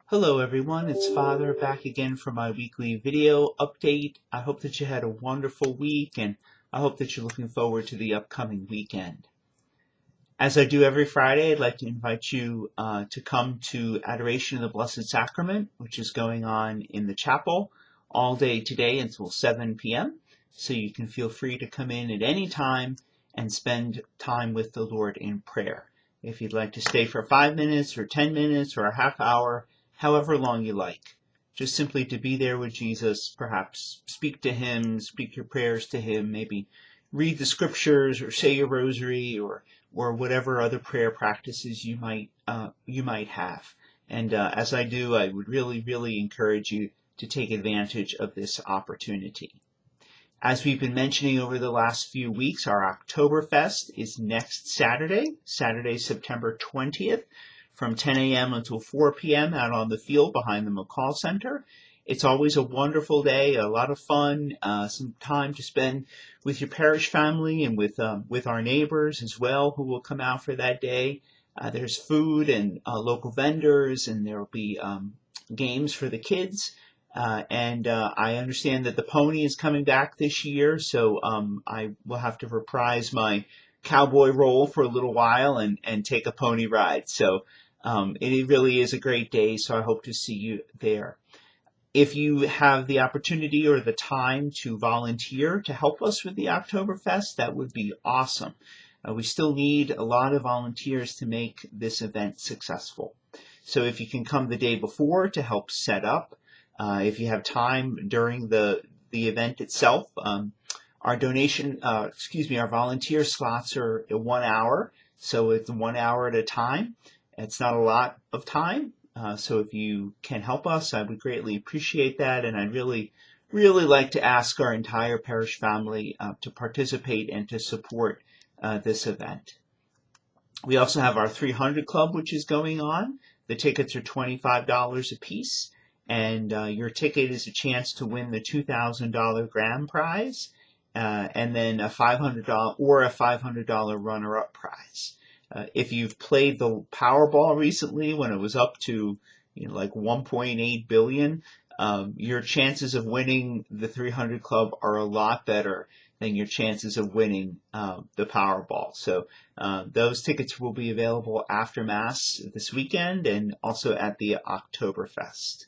Hello everyone, it's Father back again for my weekly video update. I hope that you had a wonderful week and I hope that you're looking forward to the upcoming weekend. As I do every Friday, I'd like to invite you to come to Adoration of the Blessed Sacrament, which is going on in the chapel all day today until 7 p.m. So you can feel free to come in at any time and spend time with the Lord in prayer. If you'd like to stay for 5 minutes or 10 minutes or a half hour, however long you like, just simply to be there with Jesus, perhaps speak to him, speak your prayers to him, maybe read the scriptures or say your rosary or whatever other prayer practices you might have. And as I do, I would really encourage you to take advantage of this opportunity. As we've been mentioning over the last few weeks, our Oktoberfest is next Saturday, September 20th, from 10 a.m. until 4 p.m. out on the field behind the McCall Center. It's always a wonderful day, a lot of fun, some time to spend with your parish family and with our neighbors as well who will come out for that day. There's food and local vendors, and there will be games for the kids. And I understand that the pony is coming back this year, so I will have to reprise my cowboy role for a little while and take a pony ride. So it really is a great day, so I hope to see you there. If you have the opportunity or the time to volunteer to help us with the Oktoberfest, that would be awesome. We still need a lot of volunteers to make this event successful. So if you can come the day before to help set up, if you have time during the event itself, our volunteer slots are 1 hour, so it's 1 hour at a time. It's not a lot of time, so if you can help us, I would greatly appreciate that, and I'd really like to ask our entire parish family to participate and to support this event. We also have our 300 Club, which is going on. The tickets are $25 a piece, and your ticket is a chance to win the $2,000 grand prize, and then a $500 runner-up prize. If you've played the Powerball recently, when it was up to like 1.8 billion, your chances of winning the 300 Club are a lot better than your chances of winning the Powerball. So those tickets will be available after Mass this weekend and also at the Oktoberfest.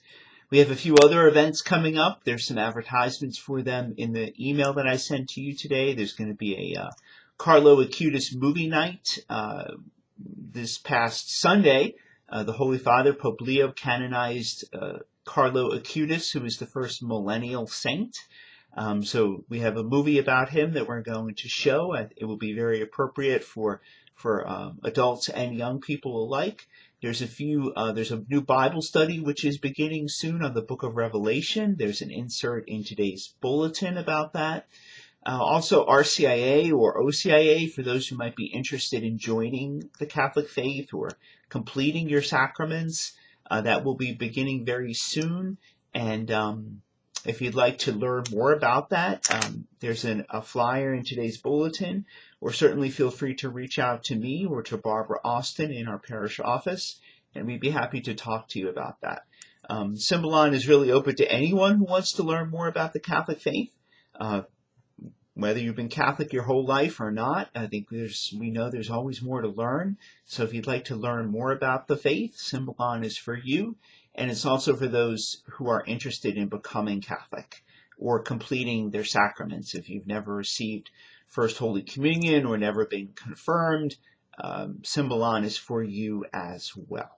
We have a few other events coming up. There's some advertisements for them in the email that I sent to you today. There's going to be a Carlo Acutis movie night this past Sunday. The Holy Father, Pope Leo, canonized Carlo Acutis, who is the first millennial saint. So we have a movie about him that we're going to show. It will be very appropriate for adults and young people alike. There's a new Bible study which is beginning soon on the Book of Revelation. There's an insert in today's bulletin about that. Also RCIA or OCIA, for those who might be interested in joining the Catholic faith or completing your sacraments, that will be beginning very soon. And if you'd like to learn more about that, there's a flyer in today's bulletin, or certainly feel free to reach out to me or to Barbara Austin in our parish office, and we'd be happy to talk to you about that. Symbolon is really open to anyone who wants to learn more about the Catholic faith. Whether you've been Catholic your whole life or not, I think we know there's always more to learn. So if you'd like to learn more about the faith, Symbolon is for you. And it's also for those who are interested in becoming Catholic or completing their sacraments. If you've never received First Holy Communion or never been confirmed, Symbolon is for you as well.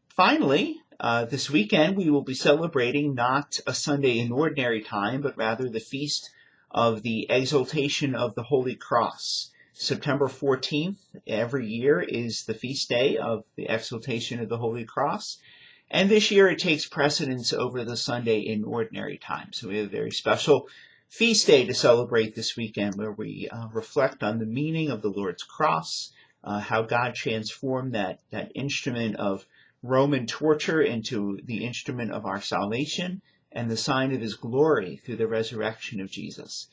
Finally, this weekend we will be celebrating not a Sunday in ordinary time, but rather the feast of the Exaltation of the Holy Cross. September 14th every year is the feast day of the Exaltation of the Holy Cross, and this year it takes precedence over the Sunday in ordinary time. So we have a very special feast day to celebrate this weekend where we reflect on the meaning of the Lord's cross, how God transformed that instrument of Roman torture into the instrument of our salvation and the sign of his glory through the resurrection of Jesus.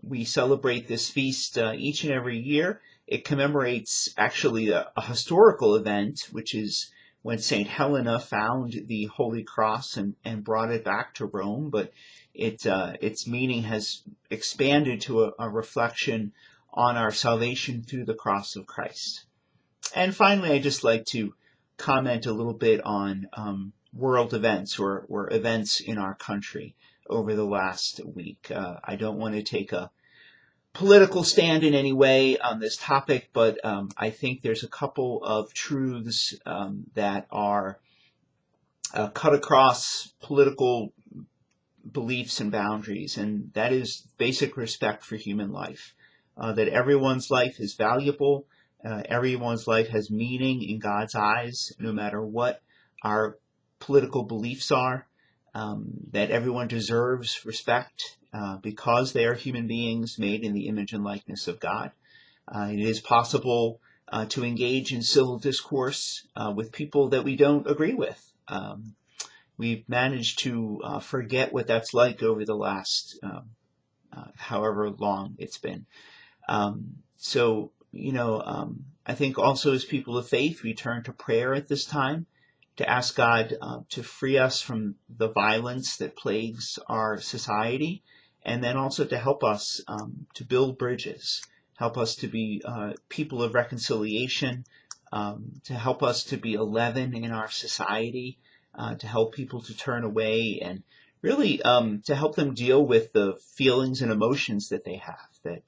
We celebrate this feast each and every year. It commemorates actually a historical event, which is when St. Helena found the Holy Cross and brought it back to Rome, but its meaning has expanded to a reflection on our salvation through the cross of Christ. And finally, I'd just like to comment a little bit on world events or events in our country over the last week. I don't want to take a political stand in any way on this topic, but I think there's a couple of truths that are cut across political beliefs and boundaries, and that is basic respect for human life, that everyone's life is valuable, everyone's life has meaning in God's eyes, no matter what our political beliefs are, that everyone deserves respect because they are human beings made in the image and likeness of God. It is possible to engage in civil discourse with people that we don't agree with. We've managed to forget what that's like over the last however long it's been. I think also as people of faith, we turn to prayer at this time to ask God to free us from the violence that plagues our society, and then also to help us to build bridges, help us to be people of reconciliation, to help us to be a leaven in our society, to help people to turn away, and really to help them deal with the feelings and emotions that they have, that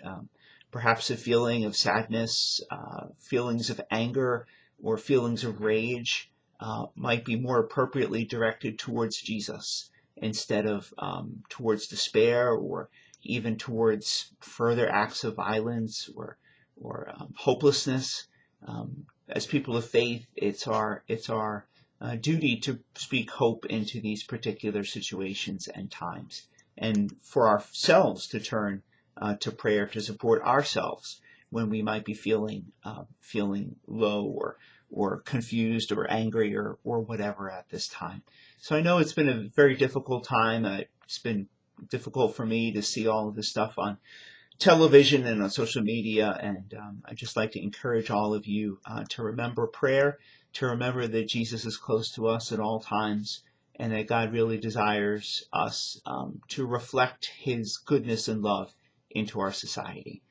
perhaps a feeling of sadness, feelings of anger, or feelings of rage might be more appropriately directed towards Jesus instead of towards despair or even towards further acts of violence or hopelessness. As people of faith, it's our duty to speak hope into these particular situations and times, and for ourselves to turn to prayer to support ourselves when we might be feeling low or confused or angry or whatever at this time. So I know it's been a very difficult time. It's been difficult for me to see all of this stuff on television and on social media, and I'd just like to encourage all of you to remember prayer, to remember that Jesus is close to us at all times, and that God really desires us to reflect His goodness and love into our society.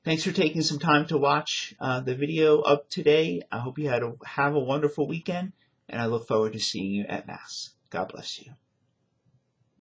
Thanks for taking some time to watch the video of today. I hope you have a wonderful weekend, and I look forward to seeing you at Mass. God bless you.